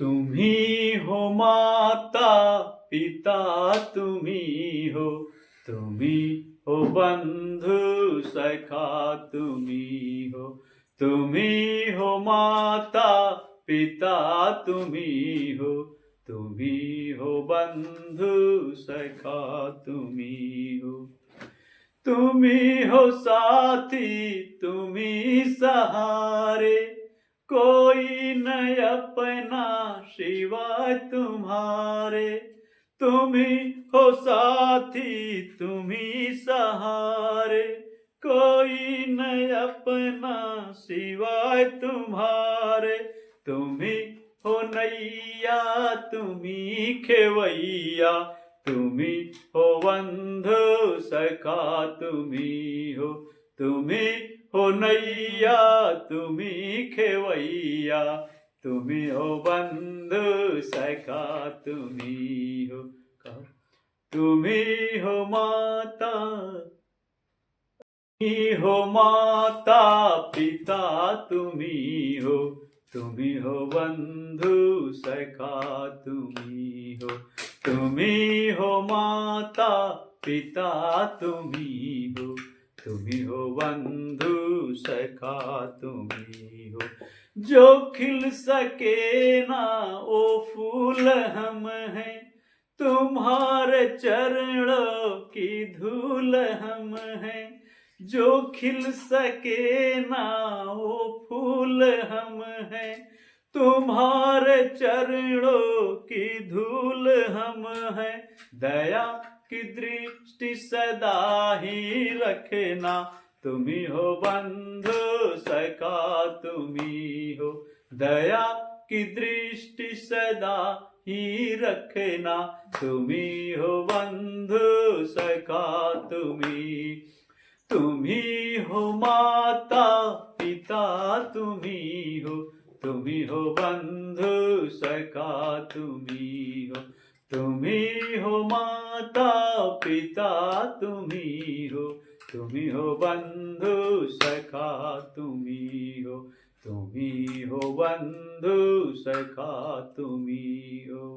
तुम्ही हो माता पिता, तुम्ही हो, तुम्ही हो बंधु सखा, तुम्ही हो, तुम्ही हो माता पिता, तुम्ही हो, तुम्ही हो बंधु सखा, तुम्ही हो, तुम्ही हो साथी, तुम्ही सहारे, कोई न अपना सिवाय तुम्हारे, तुम्ही हो साथी, तुम्ही सहारे, कोई न अपना सिवाय तुम्हारे, तुम्ही हो नैया, तुम्ही खेवैया, तुम्ही हो बंधु सखा, तुम्ही हो, तुम्ही हो नैया, तुम्ही खेवैया, तुम्ही हो बंधु सखा, तुम्ही हो, तुम्ही हो माता, तुम्ही हो माता पिता, तुम्ही हो, तुम्ही हो बंधु सखा, तुम्ही हो, तुम्ही हो माता पिता, तुम्ही हो, तुम्ही हो बंधु सखा, तुम्ही हो, जो खिल सके ना ओ फूल हम हैं, तुम्हारे चरणों की धूल हम हैं, जो खिल सके ना वो फूल हम हैं, तुम्हारे चरणों की धूल हम हैं, दया की दृष्टि सदा ही रखना, तुम्ही हो बंधु सखा, तुम्ही हो, दया की दृष्टि सदा ही रखना, तुम्ही हो बंधु सखा, तुम्ही, तुम्ही हो माता पिता, तुम्ही हो, तुम्ही हो बंधु सखा, तुम्ही हो, तुम्ही हो माता पिता, तुम्ही हो, तुम्ही हो बंधु सखा, तुम्ही हो, तुम्ही हो बंधु सखा, तुम्ही हो।